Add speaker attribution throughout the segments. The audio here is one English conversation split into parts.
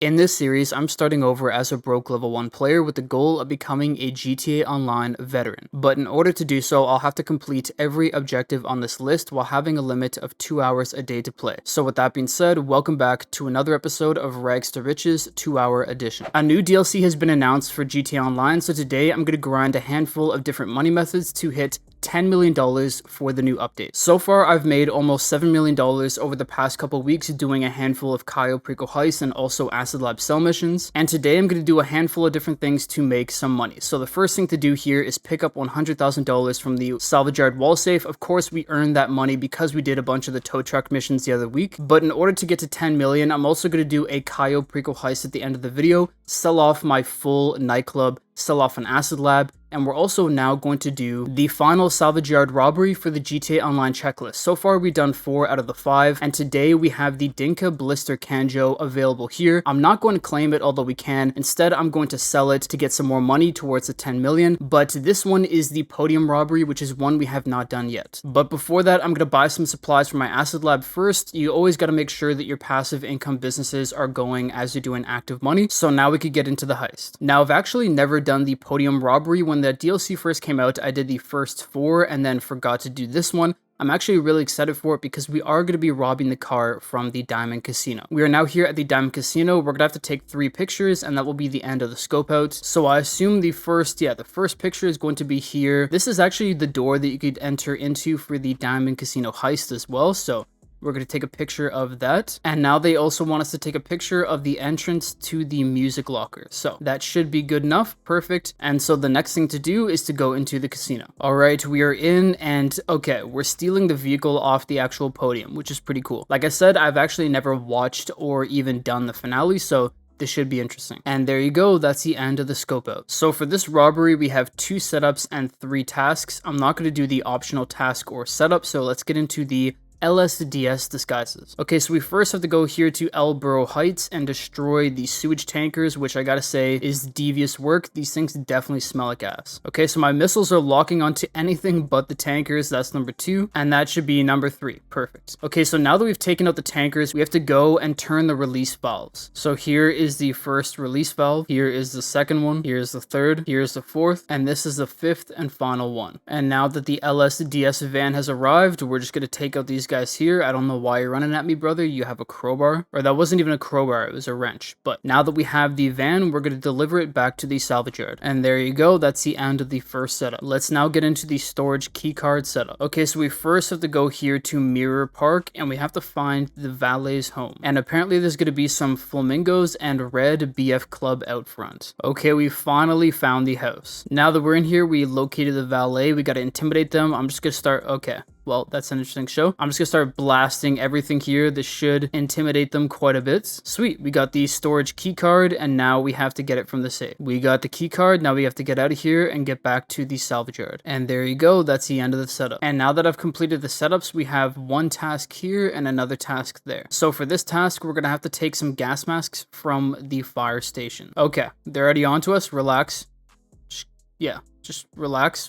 Speaker 1: In this series, I'm starting over as a broke level 1 player with the goal of becoming a GTA Online veteran. But in order to do so, I'll have to complete every objective on this list while having a limit of 2 hours a day to play. So with that being said, welcome back to another episode of Rags to Riches 2-hour edition. A new DLC has been announced for GTA Online, so today I'm going to grind a handful of different money methods to hit $10 million for the new update. So far, I've made almost $7 million over the past couple weeks doing a handful of Cayo Perico heists and also Acid Lab cell missions. And today I'm going to do a handful of different things to make some money. So the first thing to do here is pick up $100,000 from the Salvage wall safe. Of course, we earned that money because we did a bunch of the tow truck missions the other week. But in order to get to 10 million, I'm also going to do a Cayo Perico heist at the end of the video, sell off my full Nightclub, sell off an Acid Lab, and we're also now going to do the final Salvage Yard robbery for the GTA Online checklist. So far, we've done 4 out of the 5, and today we have the Dinka Blister Canjo available here. I'm not going to claim it, although we can. Instead, I'm going to sell it to get some more money towards the 10 million, but this one is the Podium robbery, which is one we have not done yet. But before that, I'm going to buy some supplies for my Acid Lab first. You always got to make sure that your passive income businesses are going as you're doing active money, so now we could get into the heist. Now, I've actually never done the Podium robbery. When that DLC first came out, I did the first 4 and then forgot to do this one. I'm actually really excited for it because we are going to be robbing the car from the Diamond Casino. We are now here at the Diamond Casino. We're going to have to take 3 pictures and that will be the end of the scope out. So I assume the first picture is going to be here. This is actually the door that you could enter into for the Diamond Casino heist as well. So we're going to take a picture of that. And now they also want us to take a picture of the entrance to the music locker. So that should be good enough. Perfect. And so the next thing to do is to go into the casino. All right, we are in and okay, we're stealing the vehicle off the actual podium, which is pretty cool. Like I said, I've actually never watched or even done the finale, so this should be interesting. And there you go, that's the end of the scope out. So for this robbery, we have 2 setups and 3 tasks. I'm not going to do the optional task or setup, so let's get into the LSDS disguises. Okay, so we first have to go here to El Burro Heights and destroy the sewage tankers, which I gotta say is devious work. These things definitely smell like gas. Okay, so my missiles are locking onto anything but the tankers. That's number 2, and that should be number 3. Perfect. Okay, so now that we've taken out the tankers, we have to go and turn the release valves. So here is the first release valve. Here is the second one. Here is the third. Here is the fourth, and this is the 5th and final one. And now that the LSDS van has arrived, we're just gonna take out these guys here. I don't know why you're running at me, brother. You have a crowbar, or that wasn't even a crowbar, it was a wrench. But now that we have the van, we're going to deliver it back to the salvage yard. And there you go, that's the end of the first setup. Let's now get into the storage keycard setup. Okay, so we first have to go here to Mirror Park and we have to find the valet's home. And apparently there's going to be some flamingos and red BF club out front. Okay, we finally found the house. Now that we're in here, we located the valet. We got to intimidate them. I'm just going to start. Okay, well, that's an interesting show. I'm just gonna start blasting everything here. This should intimidate them quite a bit. Sweet, we got the storage key card and now we have to get it from the safe. We got the key card, now we have to get out of here and get back to the salvage yard. And there you go, that's the end of the setup. And now that I've completed the setups, we have one task here and another task there. So for this task, we're gonna have to take some gas masks from the fire station. Okay, they're already onto us, relax. Yeah. Just relax.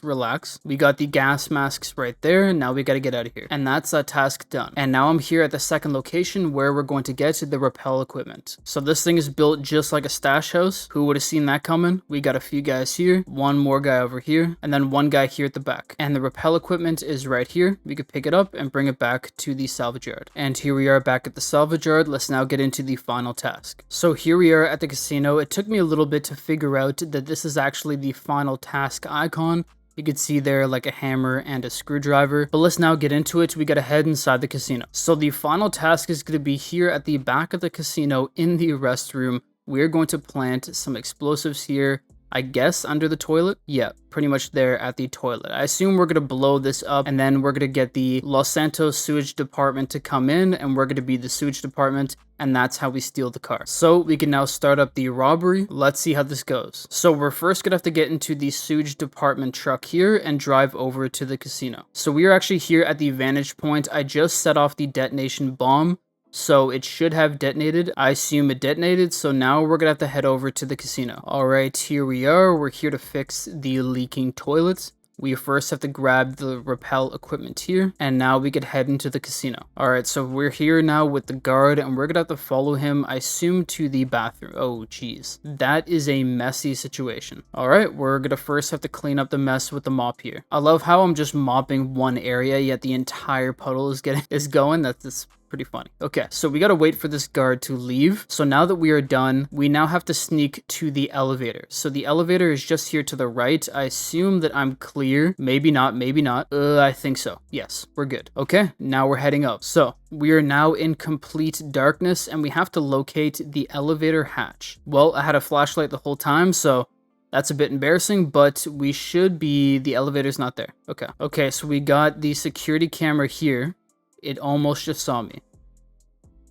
Speaker 1: We got the gas masks right there. Now we got to get out of here. And that's that task done. And now I'm here at the second location where we're going to get the rappel equipment. So this thing is built just like a stash house. Who would have seen that coming? We got a few guys here, one more guy over here, and then one guy here at the back. And the rappel equipment is right here. We could pick it up and bring it back to the salvage yard. And here we are back at the salvage yard. Let's now get into the final task. So here we are at the casino. It took me a little bit to figure out that this is actually the final task icon. You could see there like a hammer and a screwdriver, but let's now get into it. We gotta head inside the casino. So the final task is going to be here at the back of the casino in the restroom. We're going to plant some explosives here, I guess under the toilet. Yeah, pretty much there at the toilet. I assume we're going to blow this up and then we're going to get the Los Santos sewage department to come in and we're going to be the sewage department, and that's how we steal the car. So we can now start up the robbery. Let's see how this goes. So we're first going to have to get into the sewage department truck here and drive over to the casino. So we are actually here at the vantage point. I just set off the detonation bomb, so it should have detonated. I assume it detonated, so now we're gonna have to head over to the casino. All right, here we are. We're here to fix the leaking toilets. We first have to grab the rappel equipment here, and now we could head into the casino. Alright, so we're here now with the guard, and we're gonna have to follow him, I assume, to the bathroom. Oh, jeez. That is a messy situation. Alright, we're gonna first have to clean up the mess with the mop here. I love how I'm just mopping one area, yet the entire puddle is going. That's pretty funny. Okay, so we gotta wait for this guard to leave. So now that we are done, we now have to sneak to the elevator. So the elevator is just here to the right. I assume that I'm clear. Maybe not, maybe not. I think so. Yes, we're good. Okay, now we're heading up. So we are now in complete darkness, and we have to locate the elevator hatch. Well, I had a flashlight the whole time, so that's a bit embarrassing, but we should be... The elevator's not there. Okay. Okay, so we got the security camera here. It almost just saw me.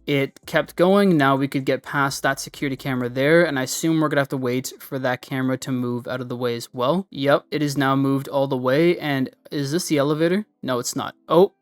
Speaker 1: It kept going. Now we could get past that security camera there, and I assume we're gonna have to wait for that camera to move out of the way as well. Yep, it is now moved all the way, and is this the elevator? No, it's not. Oh,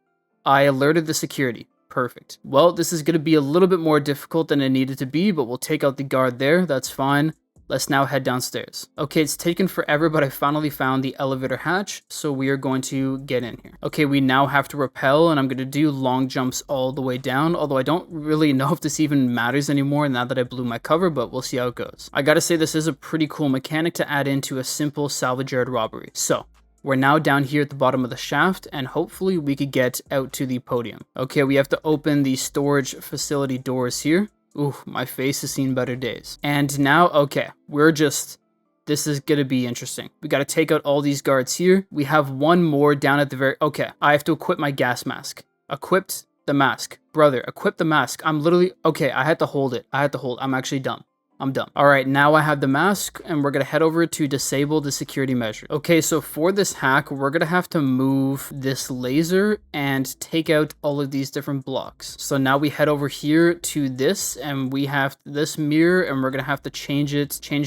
Speaker 1: I alerted the security. Perfect. Well, this is gonna be a little bit more difficult than it needed to be, but we'll take out the guard there. That's fine. Let's now head downstairs. Okay, it's taken forever, but I finally found the elevator hatch, so we are going to get in here. Okay, we now have to rappel, and I'm going to do long jumps all the way down, although I don't really know if this even matters anymore now that I blew my cover, but we'll see how it goes. I gotta say, this is a pretty cool mechanic to add into a simple salvage yard robbery. So, we're now down here at the bottom of the shaft, and hopefully we could get out to the podium. Okay, we have to open the storage facility doors here. Ooh, my face has seen better days. And now, okay, this is gonna be interesting. We gotta take out all these guards here. We have one more down at the very... Okay, I have to equip my gas mask. Equipped the mask. Brother, equip the mask. I'm literally... Okay, I had to hold it. I'm actually dumb. I'm dumb. All right, now I have the mask, and we're gonna head over to disable the security measure. Okay, so for this hack, we're gonna have to move this laser and take out all of these different blocks. So now we head over here to this, and we have this mirror, and we're gonna have to change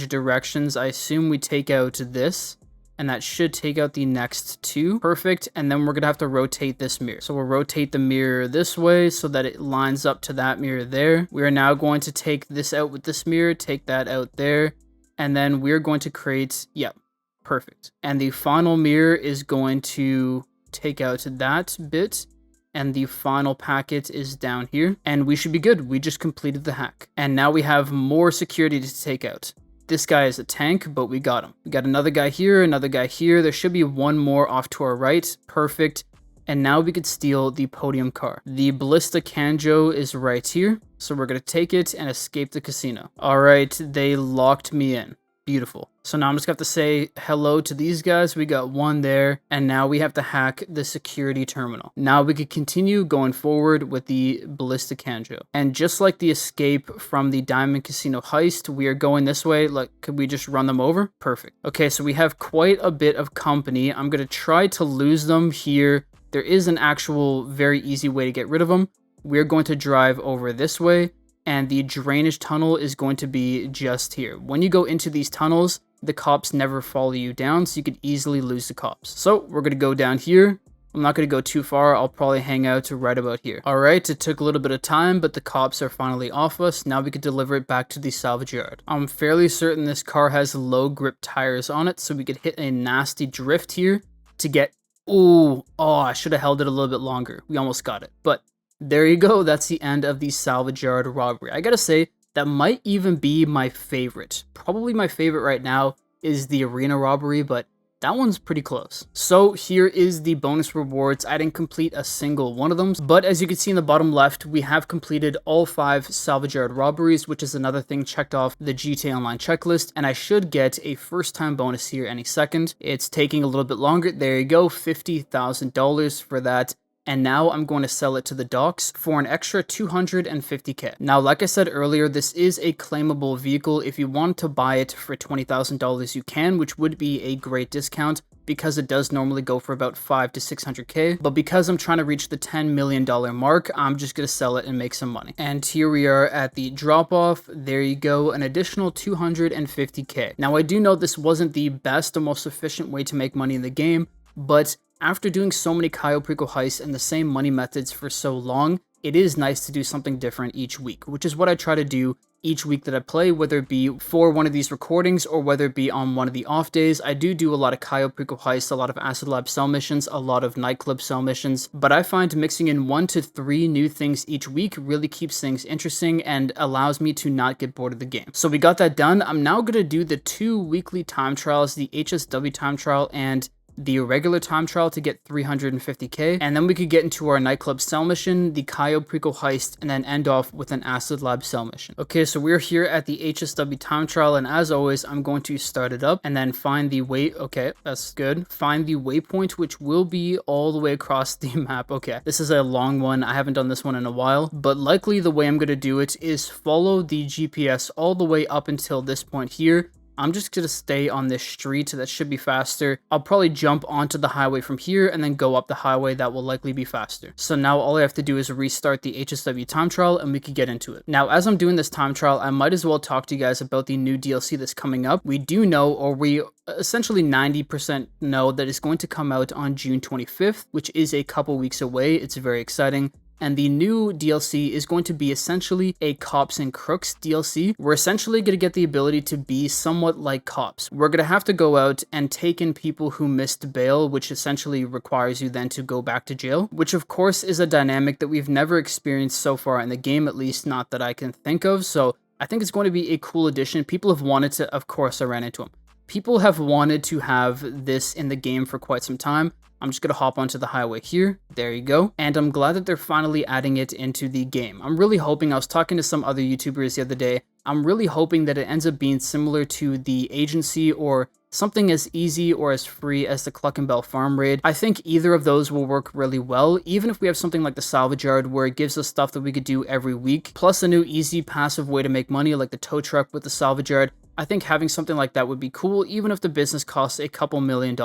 Speaker 1: directions. I assume we take out this, and that should take out the next two. Perfect. And then we're gonna have to rotate this mirror. So we'll rotate the mirror this way so that it lines up to that mirror there. We are now going to take this out with this mirror, take that out there, and then we're going to create, yep, perfect. And the final mirror is going to take out that bit, and the final packet is down here, and we should be good. We just completed the hack. And now we have more security to take out. This guy is a tank, but we got him. We got another guy here, another guy here. There should be one more off to our right. Perfect. And now we could steal the podium car. The ballista canjo is right here. So we're going to take it and escape the casino. All right, they locked me in. Beautiful. So now I'm just going to have to say hello to these guys. We got one there, and now we have to hack the security terminal. Now we could continue going forward with the ballista canjo. And just like the escape from the Diamond Casino heist, we are going this way. Like, could we just run them over? Perfect. Okay, so we have quite a bit of company. I'm going to try to lose them here. There is an actual very easy way to get rid of them. We're going to drive over this way, and the drainage tunnel is going to be just here. When you go into these tunnels, the cops never follow you down, so you could easily lose the cops. So we're going to go down here. I'm not going to go too far. I'll probably hang out right about here. All right, it took a little bit of time, but the cops are finally off us. Now we can deliver it back to the salvage yard. I'm fairly certain this car has low grip tires on it, so we could hit a nasty drift here to get... Ooh, oh, I should have held it a little bit longer. We almost got it, but... There you go, that's the end of the salvage yard robbery. I gotta say, that might even be my favorite. Probably my favorite right now is the arena robbery, but that one's pretty close. So here is the bonus rewards. I didn't complete a single one of them, but as you can see in the bottom left, we have completed all 5 salvage yard robberies, which is another thing checked off the GTA Online checklist, and I should get a first time bonus here any second. It's taking a little bit longer. There you go, $50,000 for that. And now I'm going to sell it to the docks for an extra $250K. Now, like I said earlier, this is a claimable vehicle. If you want to buy it for $20,000, you can, which would be a great discount because it does normally go for about $500 to $600K. But because I'm trying to reach the $10 million mark, I'm just going to sell it and make some money. And here we are at the drop off. There you go, an additional $250K. Now, I do know this wasn't the best or most efficient way to make money in the game, but after doing so many Cayo Perico heists and the same money methods for so long, it is nice to do something different each week, which is what I try to do each week that I play, whether it be for one of these recordings or whether it be on one of the off days. I do a lot of Cayo Perico heists, a lot of Acid Lab cell missions, a lot of Nightclub cell missions, but I find mixing in 1 to 3 new things each week really keeps things interesting and allows me to not get bored of the game. So we got that done. I'm now going to do the 2 weekly time trials, the HSW time trial and the regular time trial to get 350k, and then we could get into our Nightclub cell mission, the Cayo Perico heist, and then end off with an Acid Lab cell mission. Okay, so we're here at the HSW time trial, and as always, I'm going to start it up and then find the okay, that's good. Find the waypoint, which will be all the way across the map. Okay, this is a long one. I haven't done this one in a while, but likely the way I'm going to do it is follow the GPS all the way up until this point here. I'm just going to stay on this street. That should be faster. I'll probably jump onto the highway from here and then go up the highway. That will likely be faster. So now all I have to do is restart the HSW time trial and we can get into it. Now, as I'm doing this time trial, I might as well talk to you guys about the new DLC that's coming up. We do know, or we essentially 90% know, that it's going to come out on June 25th, which is a couple weeks away. It's very exciting. And the new DLC is going to be essentially a Cops and Crooks DLC. We're essentially going to get the ability to be somewhat like cops. We're going to have to go out and take in people who missed bail, which essentially requires you then to go back to jail, which of course is a dynamic that we've never experienced so far in the game, at least not that I can think of. So I think it's going to be a cool addition. People have wanted to, of course I ran into them. People have wanted to have this in the game for quite some time. I'm just going to hop onto the highway here. There you go. And I'm glad that they're finally adding it into the game. I'm really hoping, I was talking to some other YouTubers the other day, I'm really hoping that it ends up being similar to the agency or something as easy or as free as the Cluckin farm raid. I think either of those will work really well, even if we have something like the Salvage yard where it gives us stuff that we could do every week, plus a new easy passive way to make money like the tow truck with the Salvage yard. I think having something like that would be cool, even if the business costs a couple $1 million.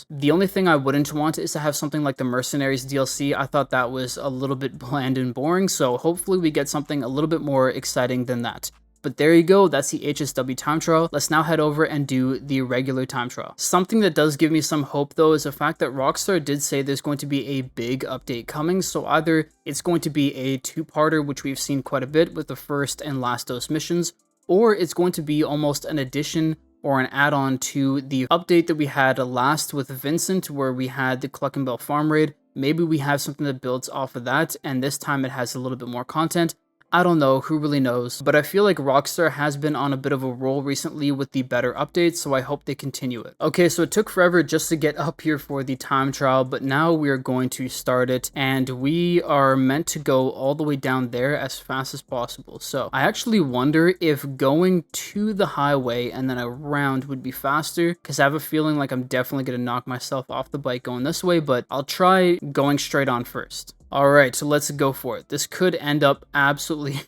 Speaker 1: The only thing I wouldn't want is to have something like the Mercenaries DLC. I thought that was a little bit bland and boring, so hopefully we get something a little bit more exciting than that. But there you go, that's the HSW time trial. Let's now head over and do the regular time trial. Something that does give me some hope though is the fact that Rockstar did say there's going to be a big update coming, so either it's going to be a 2-parter, which we've seen quite a bit with the first and last dose missions, or it's going to be almost an addition or an add-on to the update that we had last with Vincent, where we had the Cluckin farm raid. Maybe we have something that builds off of that, and this time it has a little bit more content. I don't know, who really knows, but I feel like Rockstar has been on a bit of a roll recently with the better updates, so I hope they continue it. Okay, so it took forever just to get up here for the time trial, but now we are going to start it, and we are meant to go all the way down there as fast as possible. So I actually wonder if going to the highway and then around would be faster, because I have a feeling like I'm definitely going to knock myself off the bike going this way, but I'll try going straight on first. Alright, so let's go for it. This could end up absolutely...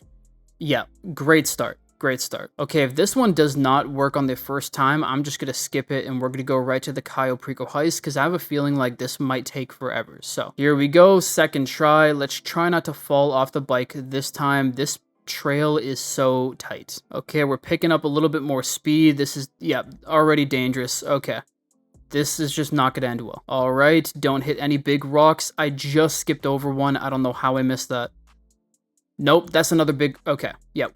Speaker 1: yeah, great start. Great start. Okay, if this one does not work on the first time, I'm just going to skip it and we're going to go right to the Cayo Perico heist because I have a feeling like this might take forever. So here we go, second try. Let's try not to fall off the bike this time. This trail is so tight. Okay, we're picking up a little bit more speed. This is, yeah, already dangerous. Okay. This is just not gonna end well. All right, don't hit any big rocks. I just skipped over one. I don't know how I missed that. Nope, that's another big... okay, yeah,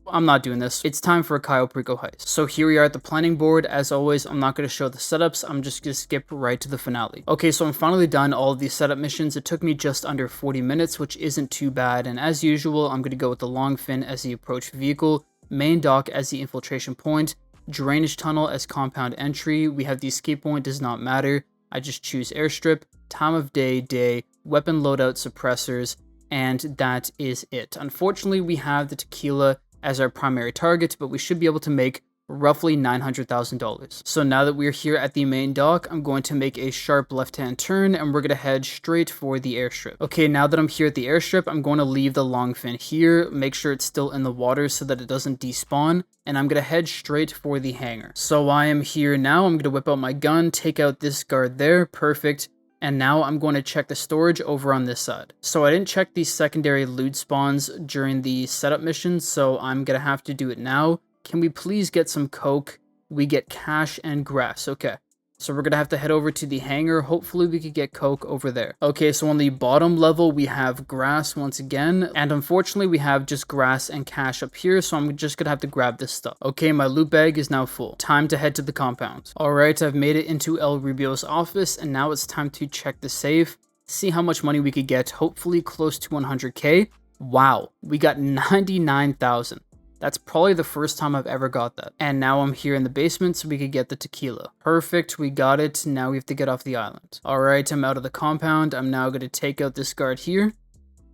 Speaker 1: I'm not doing this. It's time for a Cayo Perico heist. So here we are at the planning board. As always, I'm not going to show the setups. I'm just going to skip right to the finale. Okay, so I'm finally done all of these setup missions. It took me just under 40 minutes, which isn't too bad. And as usual, I'm going to go with the long fin as the approach vehicle, main dock as the infiltration point, drainage tunnel as compound entry. We have the escape point, does not matter. I just choose airstrip, time of day, weapon loadout suppressors, and that is it. Unfortunately, we have the tequila as our primary target, but we should be able to make roughly $900,000. So now that we're here at the main dock, I'm going to make a sharp left-hand turn and we're going to head straight for the airstrip. Okay, now that I'm here at the airstrip, I'm going to leave the long fin here, make sure it's still in the water so that it doesn't despawn, and I'm going to head straight for the hangar. So I am here now, I'm going to whip out my gun, take out this guard there, perfect. And now I'm going to check the storage over on this side. So I didn't check the secondary loot spawns during the setup mission, so I'm going to have to do it now. Can we please get some coke? We get cash and grass. Okay. So we're gonna have to head over to the hangar. Hopefully we could get coke over there. Okay, so on the bottom level, we have grass once again. And unfortunately, we have just grass and cash up here. So I'm just gonna have to grab this stuff. Okay, my loot bag is now full. Time to head to the compound. All right, I've made it into El Rubio's office. And now it's time to check the safe. See how much money we could get. Hopefully close to 100K. Wow, we got 99,000. That's probably the first time I've ever got that. And now I'm here in the basement so we could get the tequila. Perfect, we got it. Now we have to get off the island. All right, I'm out of the compound. I'm now going to take out this guard here,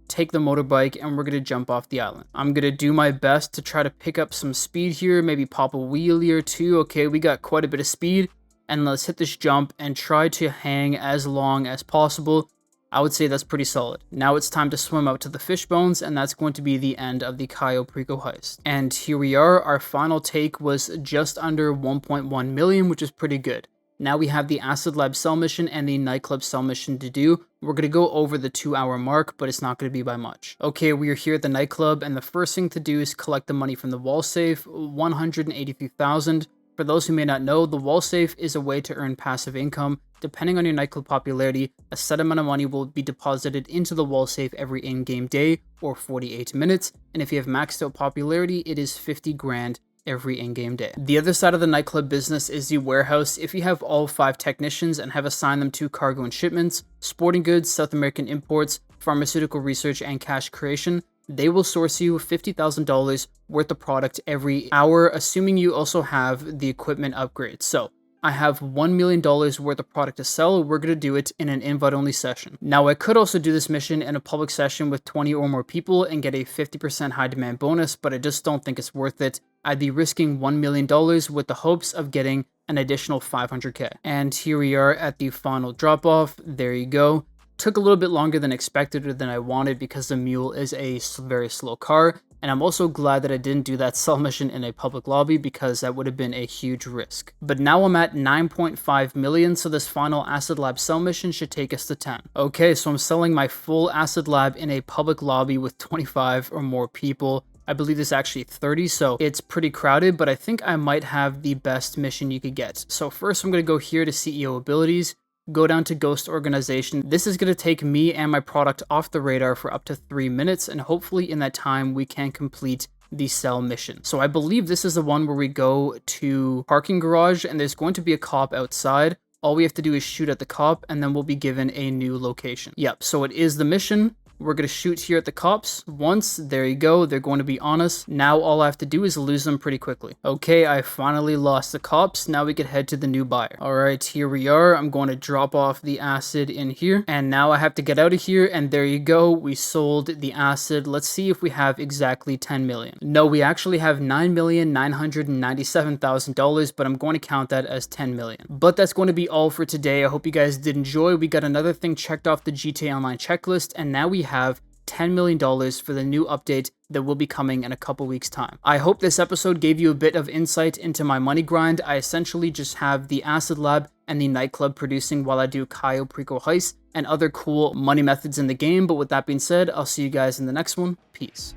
Speaker 1: take the motorbike, and we're going to jump off the island. I'm going to do my best to try to pick up some speed here, maybe pop a wheelie or two. Okay, we got quite a bit of speed. And let's hit this jump and try to hang as long as possible. I would say that's pretty solid. Now it's time to swim out to the fish bones, and that's going to be the end of the Cayo Perico heist. And here we are. Our final take was just under 1.1 million, which is pretty good. Now we have the Acid Lab cell mission and the Nightclub cell mission to do. We're going to go over the 2-hour mark, but it's not going to be by much. Okay, we are here at the nightclub, and the first thing to do is collect the money from the wall safe, 183,000. For those who may not know, the wall safe is a way to earn passive income. Depending on your nightclub popularity, a set amount of money will be deposited into the wall safe every in-game day or 48 minutes. And if you have maxed out popularity, it is 50 grand every in-game day. The other side of the nightclub business is the warehouse. If you have all 5 technicians and have assigned them to cargo and shipments, sporting goods, South American imports, pharmaceutical research, and cash creation, they will source you $50,000 worth of product every hour, assuming you also have the equipment upgrades. So I have $1 million worth of product to sell. We're going to do it in an invite-only session. Now, I could also do this mission in a public session with 20 or more people and get a 50% high demand bonus, but I just don't think it's worth it. I'd be risking $1 million with the hopes of getting an additional 500K. And here we are at the final drop-off. There you go. Took a little bit longer than expected or than I wanted because the mule is a very slow car. And I'm also glad that I didn't do that cell mission in a public lobby because that would have been a huge risk. But now I'm at 9.5 million, so this final Acid Lab cell mission should take us to 10. Okay, so I'm selling my full Acid Lab in a public lobby with 25 or more people. I believe there's actually 30, so it's pretty crowded, but I think I might have the best mission you could get. So first I'm going to go here to CEO abilities. Go down to Ghost Organization. This is going to take me and my product off the radar for up to 3 minutes, and hopefully in that time we can complete the cell mission. So I believe this is the one where we go to parking garage and there's going to be a cop outside. All we have to do is shoot at the cop and then we'll be given a new location. Yep, so it is the mission. We're going to shoot here at the cops once. There you go. They're going to be on us. Now all I have to do is lose them pretty quickly. Okay, I finally lost the cops. Now we can head to the new buyer. All right, here we are. I'm going to drop off the acid in here. And now I have to get out of here. And there you go. We sold the acid. Let's see if we have exactly 10 million. No, we actually have $9,997,000, but I'm going to count that as 10 million. But that's going to be all for today. I hope you guys did enjoy. We got another thing checked off the GTA Online checklist, and now we have $10 million for the new update that will be coming in a couple weeks time. I hope this episode gave you a bit of insight into my money grind. I essentially just have the Acid Lab and the Nightclub producing while I do Cayo Perico heists and other cool money methods in the game. But with that being said, I'll see you guys in the next one. Peace.